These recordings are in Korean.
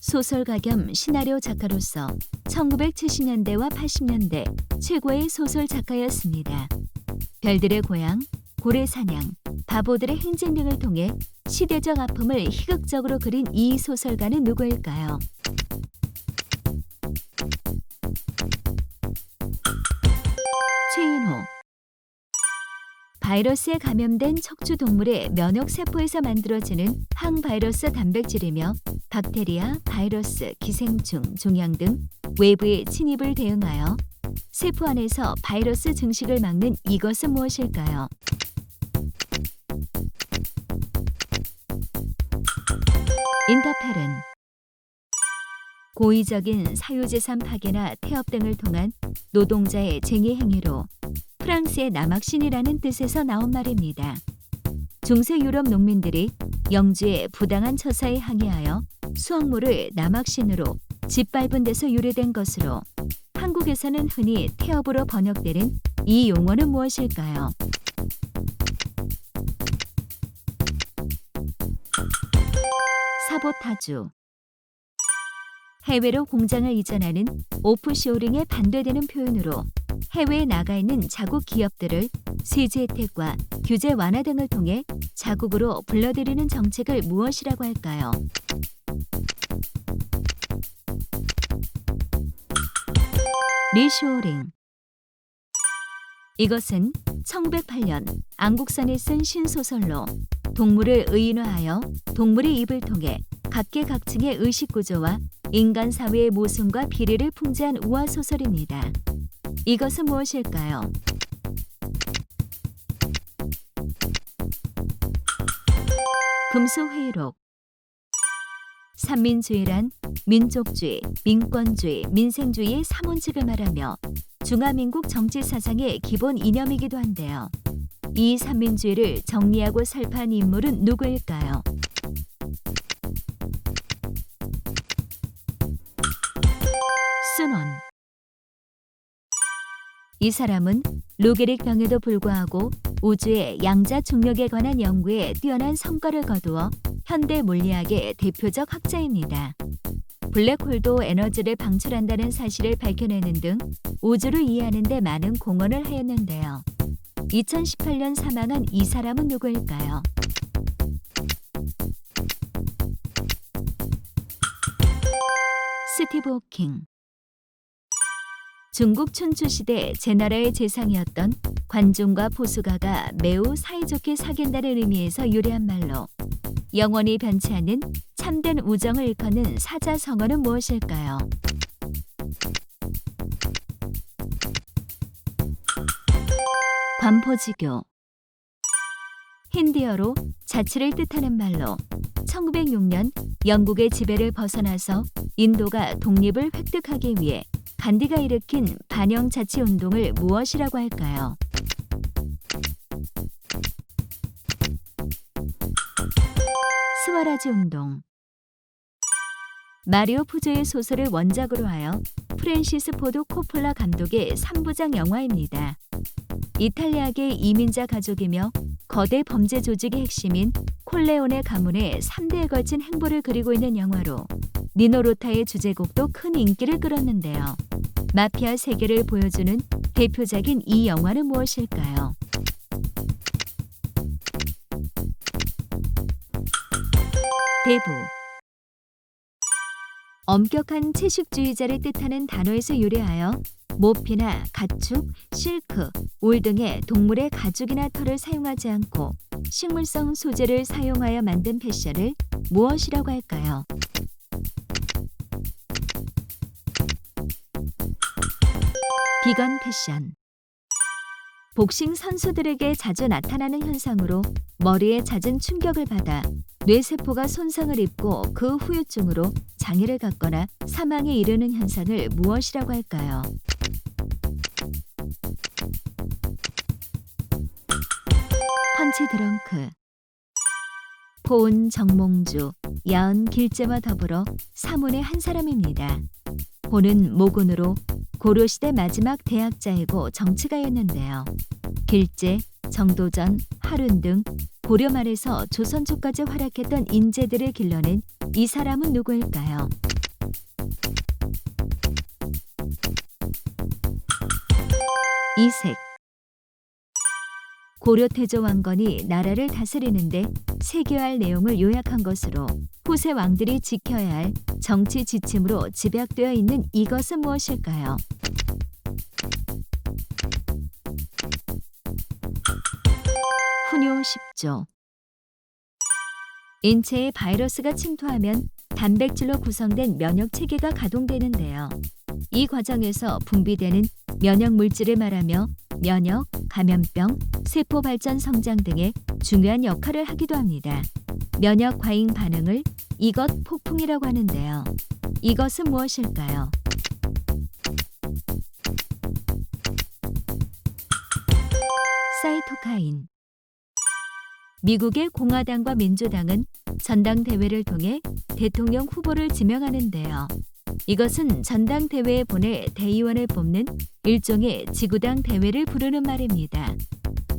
소설가 겸 시나리오 작가로서 1970년대와 80년대 최고의 소설 작가였습니다. 별들의 고향, 고래사냥, 바보들의 행진 등을 통해 시대적 아픔을 희극적으로 그린 이 소설가는 누구일까요? 최인호. 바이러스에 감염된 척추 동물의 면역 세포에서 만들어지는 항바이러스 단백질이며 박테리아, 바이러스, 기생충, 종양 등 외부의 침입을 대응하여 세포 안에서 바이러스 증식을 막는 이것은 무엇일까요? 인터페른. 고의적인 사유재산 파괴나 태업 등을 통한 노동자의 쟁의 행위로 프랑스의 남학신이라는 뜻에서 나온 말입니다. 중세 유럽 농민들이 영주의 부당한 처사에 항의하여 수확물을 남학신으로 짓밟은 데서 유래된 것으로 한국에서는 흔히 태업으로 번역되는 이 용어는 무엇일까요? 사보타주. 해외로 공장을 이전하는 오프쇼링에 반대되는 표현으로 해외에 나가 있는 자국 기업들을 세제 혜택과 규제 완화 등을 통해 자국으로 불러들이는 정책을 무엇이라고 할까요? 리쇼어링. 이것은 1908년 안국선이 쓴 신소설로 동물을 의인화하여 동물의 입을 통해 각계각층의 의식구조와 인간 사회의 모순과 비리를 풍자한 우화소설입니다. 이것은 무엇일까요? 금수회의록. 삼민주의란 민족주의, 민권주의, 민생주의의 3원칙을 말하며 중화민국 정치사상의 기본 이념이기도 한데요. 이 삼민주의를 정리하고 설파한 인물은 누구일까요? 순원. 이 사람은 루게릭 병에도 불구하고 우주의 양자 중력에 관한 연구에 뛰어난 성과를 거두어 현대 물리학의 대표적 학자입니다. 블랙홀도 에너지를 방출한다는 사실을 밝혀내는 등 우주를 이해하는 데 많은 공헌을 하였는데요. 2018년 사망한 이 사람은 누구일까요? 스티브 호킹. 중국 춘추시대 제나라의 재상이었던 관중과 보수가가 매우 사이좋게 사귄다는 의미에서 유래한 말로 영원히 변치 않는 참된 우정을 일컫는 사자성어는 무엇일까요? 관포지교. 힌디어로 자치를 뜻하는 말로 1906년 영국의 지배를 벗어나서 인도가 독립을 획득하기 위해 간디가 일으킨 반영자치운동을 무엇이라고 할까요? 스와라지 운동. 마리오 puzo의 소설을 원작으로 하여 프랜시스 포드 코폴라 감독의 3부작 영화입니다. 이탈리아계 이민자 가족이며 거대 범죄 조직의 핵심인 콜레오네 가문의 3대에 걸친 행보를 그리고 있는 영화로 니노 로타의 주제곡도 큰 인기를 끌었는데요. 마피아 세계를 보여주는 대표작인 이 영화는 무엇일까요? 대부. 엄격한 채식주의자를 뜻하는 단어에서 유래하여 모피나 가축, 실크, 울 등의 동물의 가죽이나 털을 사용하지 않고 식물성 소재를 사용하여 만든 패션을 무엇이라고 할까요? 비건 패션. 복싱 선수들에게 자주 나타나는 현상으로 머리에 잦은 충격을 받아 뇌세포가 손상을 입고 그 후유증으로 장애를 갖거나 사망에 이르는 현상을 무엇이라고 할까요? 펀치 드렁크. 포은 정몽주, 야언 길재와 더불어 사문의 한 사람입니다. 포는 모군으로 고려시대 마지막 대학자이고 정치가였는데요. 길재, 정도전, 하륜 등 고려 말에서 조선 초까지 활약했던 인재들을 길러낸 이 사람은 누구일까요? 이색. 고려 태조 왕건이 나라를 다스리는데 세계화할 내용을 요약한 것으로 후세 왕들이 지켜야 할 정치 지침으로 집약되어 있는 이것은 무엇일까요? 훈요 10조. 인체에 바이러스가 침투하면 단백질로 구성된 면역 체계가 가동되는데요. 이 과정에서 분비되는 면역 물질을 말하며 면역, 감염병, 세포 발전 성장 등의 중요한 역할을 하기도 합니다. 면역 과잉 반응을 이것 폭풍이라고 하는데요. 이것은 무엇일까요? 사이토카인. 미국의 공화당과 민주당은 전당대회를 통해 대통령 후보를 지명하는데요. 이것은 전당대회에 보내 대의원을 뽑는 일종의 지구당 대회를 부르는 말입니다.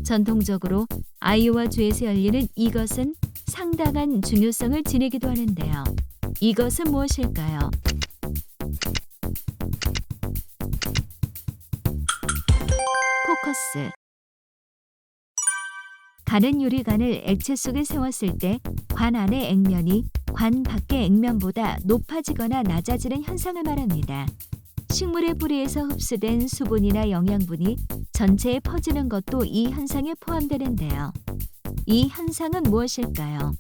전통적으로 아이오와주에서 열리는 이것은 상당한 중요성을 지니기도 하는데요. 이것은 무엇일까요? 코커스. 가는 유리관을 액체 속에 세웠을 때 관 안의 액면이 관 밖의 액면보다 높아지거나 낮아지는 현상을 말합니다. 식물의 뿌리에서 흡수된 수분이나 영양분이 전체에 퍼지는 것도 이 현상에 포함되는데요. 이 현상은 무엇일까요?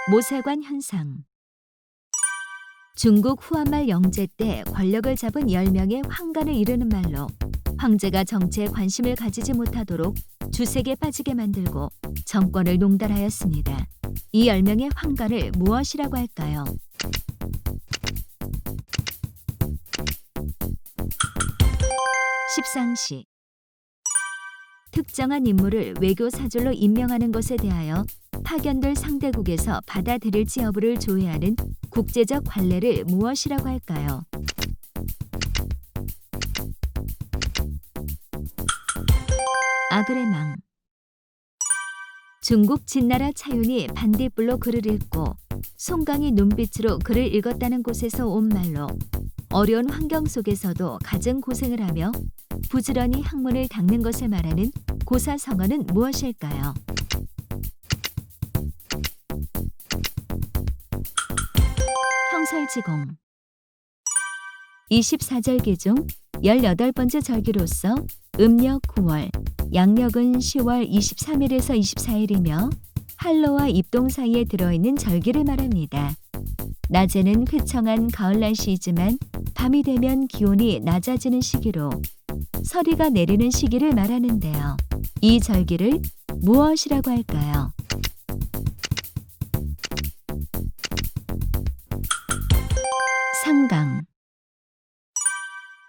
모세관 현상. 중국 후한말 영제 때 권력을 잡은 10명의 황간을 이르는 말로 황제가 정치에 관심을 가지지 못하도록 주색에 빠지게 만들고 정권을 농단하였습니다. 이 10명의 황간을 무엇이라고 할까요? 십상시. 특정한 인물을 외교 사절로 임명하는 것에 대하여 파견될 상대국에서 받아들일지 여부를 조회하는 국제적 관례를 무엇이라고 할까요? 아그레망. 중국 진나라 차윤이 반딧불로 글을 읽고 송강이 눈빛으로 글을 읽었다는 곳에서 온 말로 어려운 환경 속에서도 갖은 고생을 하며 부지런히 학문을 닦는 것을 말하는 고사성어는 무엇일까요? 형설지공. 24절기 중 18번째 절기로서 음력 9월, 양력은 10월 23일에서 24일이며 한로와 입동 사이에 들어있는 절기를 말합니다. 낮에는 쾌청한 가을 날씨이지만 밤이 되면 기온이 낮아지는 시기로 서리가 내리는 시기를 말하는데요. 이 절기를 무엇이라고 할까요? 상강.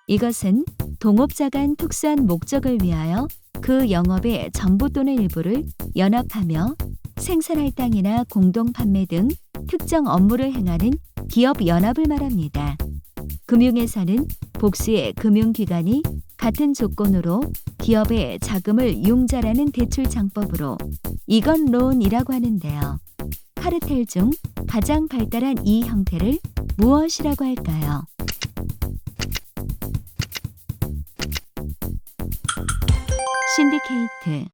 이것은 동업자가 한 특수한 목적을 위하여 그 영업의 전부 또는 일부를 연합하며 생산할당이나 공동 판매 등 특정 업무를 행하는 기업 연합을 말합니다. 금융에서는 복수의 금융기관이 같은 조건으로 기업의 자금을 융자라는 대출 장법으로 이건 론이라고 하는데요. 카르텔 중 가장 발달한 이 형태를 무엇이라고 할까요? 신디케이트.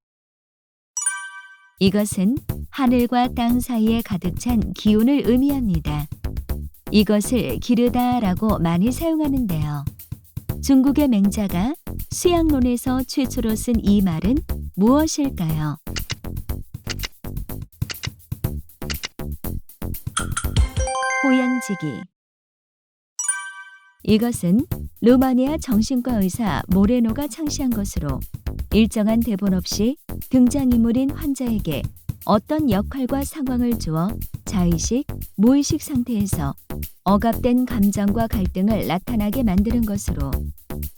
이것은 하늘과 땅 사이에 가득 찬 기운을 의미합니다. 이것을 기르다라고 많이 사용하는데요. 중국의 맹자가 수양론에서 최초로 쓴 이 말은 무엇일까요? 호연지기. 이것은 루마니아 정신과 의사 모레노가 창시한 것으로 일정한 대본 없이 등장인물인 환자에게 어떤 역할과 상황을 주어 자의식, 무의식 상태에서 억압된 감정과 갈등을 나타나게 만드는 것으로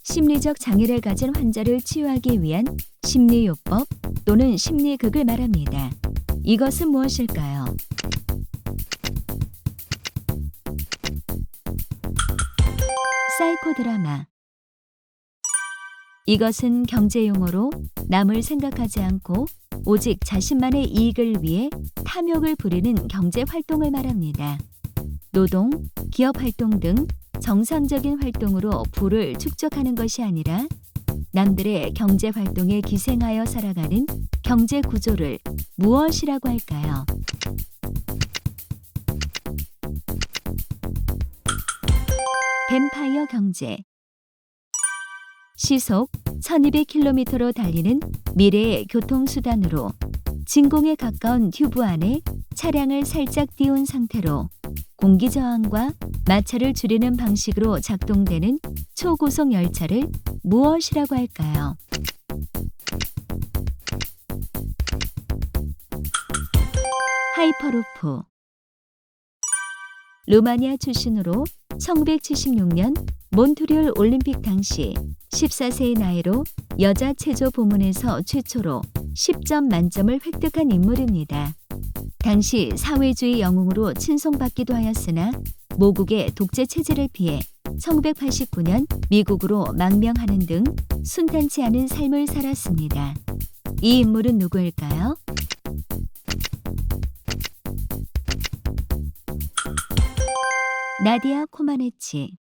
심리적 장애를 가진 환자를 치유하기 위한 심리요법 또는 심리극을 말합니다. 이것은 무엇일까요? 사이코드라마. 이것은 경제용어로 남을 생각하지 않고 오직 자신만의 이익을 위해 탐욕을 부리는 경제활동을 말합니다. 노동, 기업 활동 등 정상적인 활동으로 부를 축적하는 것이 아니라 남들의 경제 활동에 기생하여 살아가는 경제 구조를 무엇이라고 할까요? 뱀파이어 경제. 시속 1200km로 달리는 미래의 교통수단으로 진공에 가까운 튜브 안에 차량을 살짝 띄운 상태로 공기 저항과 마찰을 줄이는 방식으로 작동되는 초고속 열차를 무엇이라고 할까요? 하이퍼루프. 루마니아 출신으로 1976년 몬트리올 올림픽 당시 14세의 나이로 여자 체조 부문에서 최초로 10점 만점을 획득한 인물입니다. 당시 사회주의 영웅으로 칭송받기도 하였으나 모국의 독재 체제를 피해 1989년 미국으로 망명하는 등 순탄치 않은 삶을 살았습니다. 이 인물은 누구일까요? 나디아 코마네치.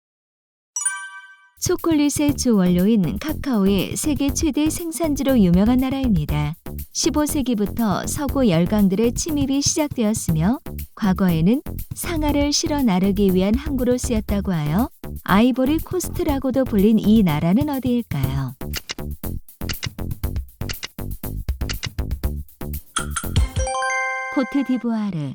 초콜릿의 주 원료인 카카오의 세계 최대 생산지로 유명한 나라입니다. 15세기부터 서구 열강들의 침입이 시작되었으며 과거에는 상아를 실어 나르기 위한 항구로 쓰였다고 하여 아이보리 코스트라고도 불린 이 나라는 어디일까요? 코트디부아르.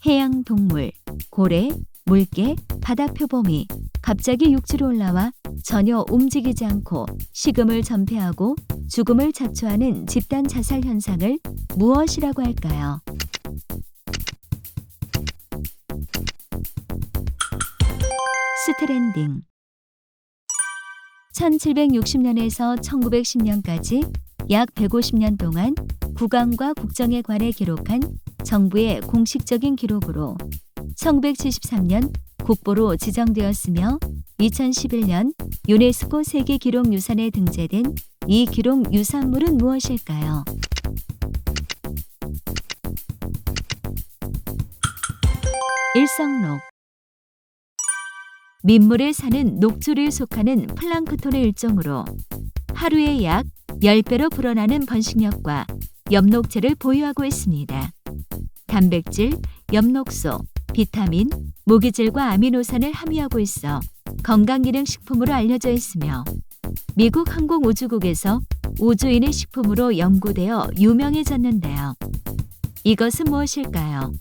해양 동물, 고래, 물개, 바다표범이 갑자기 육지로 올라와 전혀 움직이지 않고 식음을 전폐하고 죽음을 자초하는 집단 자살 현상을 무엇이라고 할까요? 스트랜딩. 1760년에서 1910년까지 약 150년 동안 국왕과 국정에 관해 기록한 정부의 공식적인 기록으로 1973년 국보로 지정되었으며 2011년 유네스코 세계기록유산에 등재된 이 기록 유산물은 무엇일까요? 일성록. 민물에 사는 녹조류에 속하는 플랑크톤의 일종으로 하루에 약 10배로 불어나는 번식력과 엽록체를 보유하고 있습니다. 단백질, 엽록소, 비타민, 무기질과 아미노산을 함유하고 있어 건강기능식품으로 알려져 있으며 미국 항공우주국에서 우주인의 식품으로 연구되어 유명해졌는데요. 이것은 무엇일까요?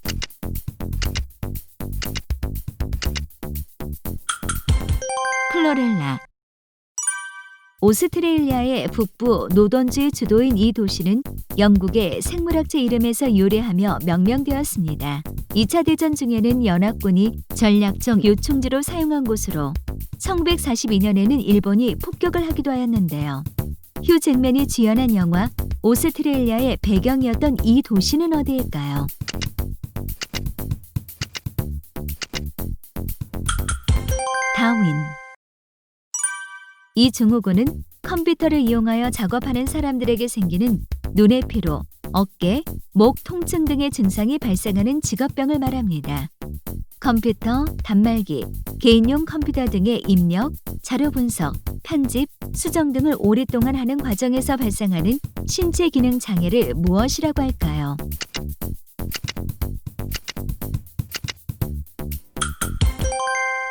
클로렐라. 오스트레일리아의 북부 노던주의 주도인 이 도시는 영국의 생물학적 이름에서 유래하며 명명되었습니다. 2차 대전 중에는 연합군이 전략적 요충지로 사용한 곳으로 1942년에는 일본이 폭격을 하기도 하였는데요. 휴 잭맨이 주연한 영화 오스트레일리아의 배경이었던 이 도시는 어디일까요? 다윈. 이 증후군은 컴퓨터를 이용하여 작업하는 사람들에게 생기는 눈의 피로, 어깨, 목 통증 등의 증상이 발생하는 직업병을 말합니다. 컴퓨터, 단말기, 개인용 컴퓨터 등의 입력, 자료 분석, 편집, 수정 등을 오랫동안 하는 과정에서 발생하는 신체 기능 장애를 무엇이라고 할까요?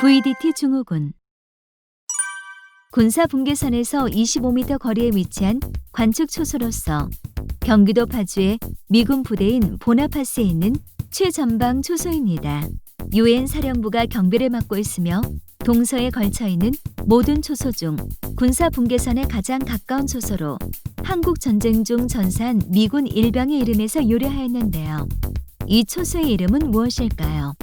VDT 증후군. 군사분계선에서 25m 거리에 위치한 관측 초소로서 경기도 파주의 미군 부대인 보나파스에 있는 최전방 초소입니다. 유엔 사령부가 경비를 맡고 있으며 동서에 걸쳐 있는 모든 초소 중 군사분계선에 가장 가까운 초소로 한국 전쟁 중 전사한 미군 일병의 이름에서 유래하였는데요. 이 초소의 이름은 무엇일까요?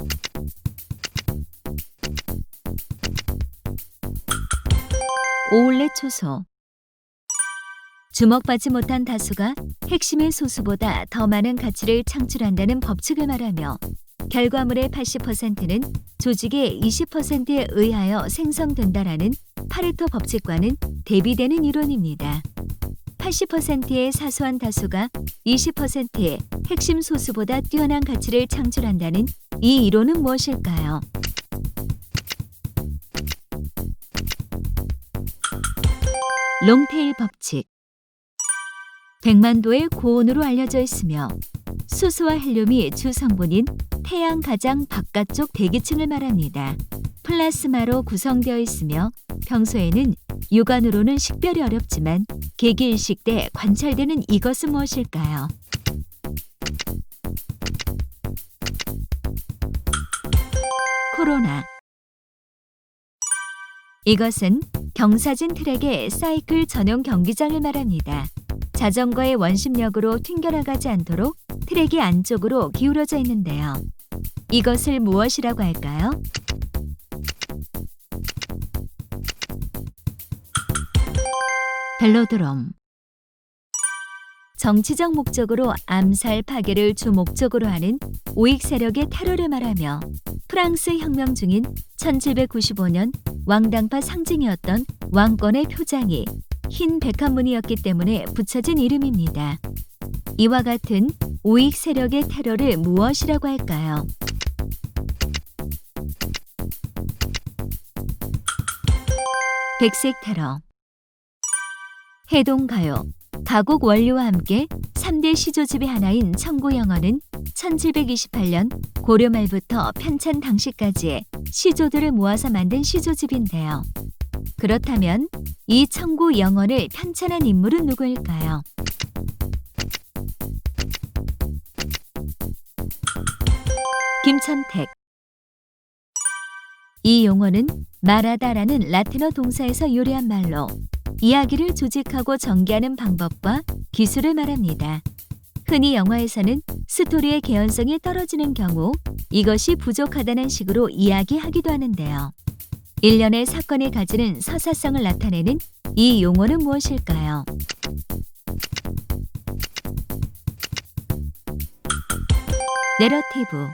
오울렛 초소. 주목받지 못한 다수가 핵심의 소수보다 더 많은 가치를 창출한다는 법칙을 말하며 결과물의 80%는 조직의 20%에 의하여 생성된다라는 파레토 법칙과는 대비되는 이론입니다. 80%의 사소한 다수가 20%의 핵심 소수보다 뛰어난 가치를 창출한다는 이 이론은 무엇일까요? 롱테일 법칙. 100만 도의 고온으로 알려져 있으며 수소와 헬륨이 주 성분인 태양 가장 바깥쪽 대기층을 말합니다. 플라스마로 구성되어 있으며 평소에는 육안으로는 식별이 어렵지만 개기일식 때 관찰되는 이것은 무엇일까요? 코로나. 이것은 경사진 트랙의 사이클 전용 경기장을 말합니다. 자전거의 원심력으로 튕겨나가지 않도록 트랙이 안쪽으로 기울어져 있는데요. 이것을 무엇이라고 할까요? 벨로드롬. 정치적 목적으로 암살 파괴를 주 목적으로 하는 우익 세력의 테러를 말하며 프랑스 혁명 중인 1795년 왕당파 상징이었던 왕권의 표장이 흰 백합무늬였기 때문에 붙여진 이름입니다. 이와 같은 우익 세력의 테러를 무엇이라고 할까요? 백색 테러. 해동가요, 가곡 원리와 함께 3대 시조집의 하나인 청구영어는 1728년 고려 말부터 편찬 당시까지의 시조들을 모아서 만든 시조집인데요. 그렇다면 이 청구영어를 편찬한 인물은 누구일까요? 김천택. 이 용어는 말하다라는 라틴어 동사에서 유래한 말로 이야기를 조직하고 전개하는 방법과 기술을 말합니다. 흔히 영화에서는 스토리의 개연성이 떨어지는 경우 이것이 부족하다는 식으로 이야기하기도 하는데요. 일련의 사건이 가지는 서사성을 나타내는 이 용어는 무엇일까요? 내러티브.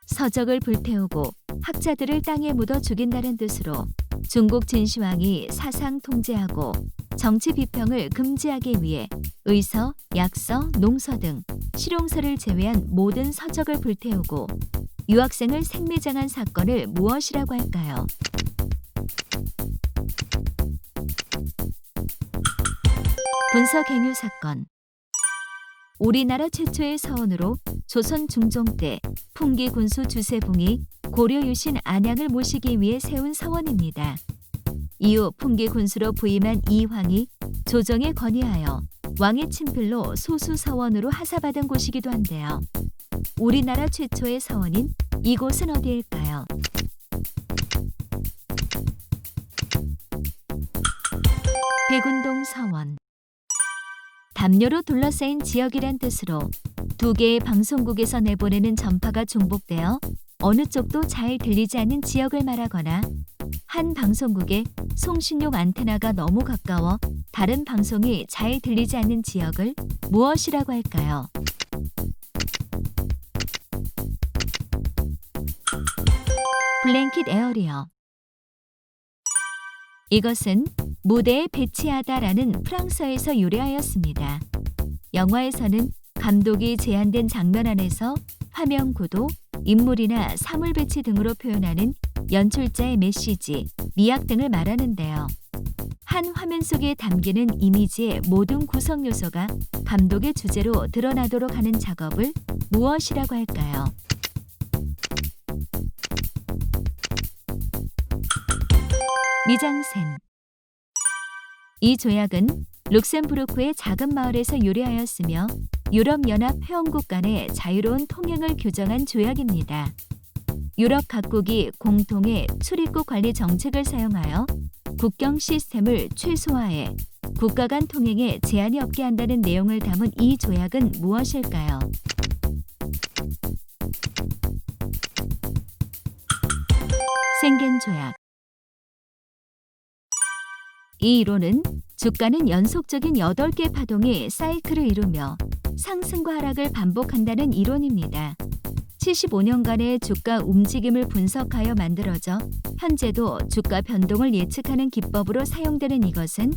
서적을 불태우고 학자들을 땅에 묻어 죽인다는 뜻으로 중국 진시황이 사상 통제하고 정치 비평을 금지하기 위해 의서, 약서, 농서 등 실용서를 제외한 모든 서적을 불태우고 유학생을 생매장한 사건을 무엇이라고 할까요? 분서갱유 사건. 우리나라 최초의 서원으로 조선 중종 때 풍기 군수 주세붕이 고려 유신 안양을 모시기 위해 세운 서원입니다. 이후 풍기 군수로 부임한 이황이 조정에 건의하여 왕의 친필로 소수 서원으로 하사받은 곳이기도 한데요. 우리나라 최초의 서원인 이곳은 어디일까요? 백운동 서원. 담요로 둘러싸인 지역이란 뜻으로 두 개의 방송국에서 내보내는 전파가 중복되어 어느 쪽도 잘 들리지 않는 지역을 말하거나 한 방송국에 송신용 안테나가 너무 가까워 다른 방송이 잘 들리지 않는 지역을 무엇이라고 할까요? 블랭킷 에어리어. 이것은 무대에 배치하다라는 프랑스어에서 유래하였습니다. 영화에서는 감독이 제한된 장면 안에서 화면 구도, 인물이나 사물 배치 등으로 표현하는 연출자의 메시지, 미학 등을 말하는데요. 한 화면 속에 담기는 이미지의 모든 구성 요소가 감독의 주제로 드러나도록 하는 작업을 무엇이라고 할까요? 미장센. 이 조약은 룩셈부르크의 작은 마을에서 유래하였으며 유럽연합 회원국 간의 자유로운 통행을 규정한 조약입니다. 유럽 각국이 공통의 출입국 관리 정책을 사용하여 국경 시스템을 최소화해 국가 간 통행에 제한이 없게 한다는 내용을 담은 이 조약은 무엇일까요? 생겐 조약. 이 이론은 주가는 연속적인 8개 파동이 사이클을 이루며 상승과 하락을 반복한다는 이론입니다. 75년간의 주가 움직임을 분석하여 만들어져 현재도 주가 변동을 예측하는 기법으로 사용되는 이것은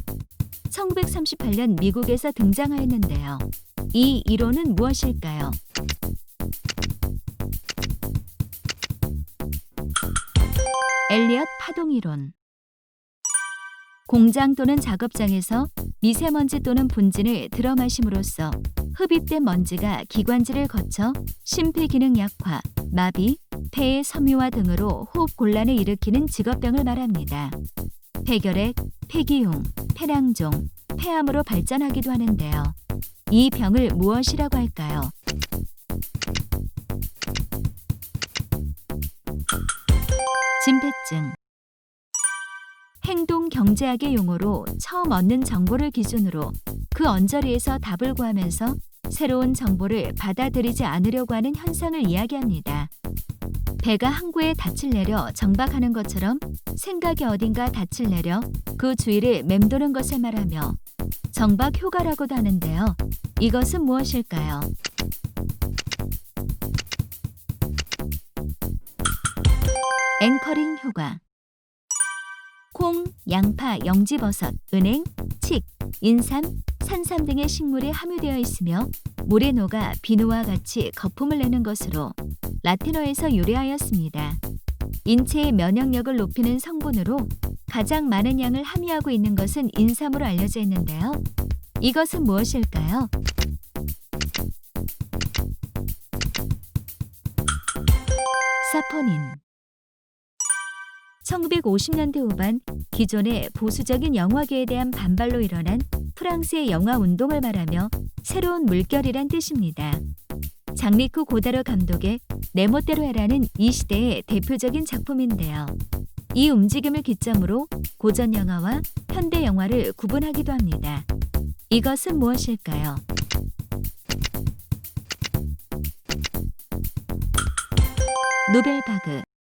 1938년 미국에서 등장하였는데요. 이 이론은 무엇일까요? 엘리엇 파동이론. 공장 또는 작업장에서 미세먼지 또는 분진을 들어 마심으로써 흡입된 먼지가 기관지를 거쳐 심폐기능 약화, 마비, 폐의 섬유화 등으로 호흡 곤란을 일으키는 직업병을 말합니다. 폐결핵, 폐기흉, 폐낭종, 폐암으로 발전하기도 하는데요. 이 병을 무엇이라고 할까요? 진폐증. 행동 경제학의 용어로 처음 얻는 정보를 기준으로 그 언저리에서 답을 구하면서 새로운 정보를 받아들이지 않으려고 하는 현상을 이야기합니다. 배가 항구에 닻을 내려 정박하는 것처럼 생각이 어딘가 닻을 내려 그 주위를 맴도는 것을 말하며 정박 효과라고도 하는데요. 이것은 무엇일까요? 앵커링 효과. 콩, 양파, 영지버섯, 은행, 칡, 인삼, 산삼 등의 식물이 함유되어 있으며 물에 녹아 비누와 같이 거품을 내는 것으로 라틴어에서 유래하였습니다. 인체의 면역력을 높이는 성분으로 가장 많은 양을 함유하고 있는 것은 인삼으로 알려져 있는데요. 이것은 무엇일까요? 사포닌. 1950년대 후반 기존의 보수적인 영화계에 대한 반발로 일어난 프랑스의 영화 운동을 말하며 새로운 물결이란 뜻입니다. 장리쿠 고다로 감독의 내 멋대로 해라는 이 시대의 대표적인 작품인데요. 이 움직임을 기점으로 고전 영화와 현대 영화를 구분하기도 합니다. 이것은 무엇일까요? 노벨바그.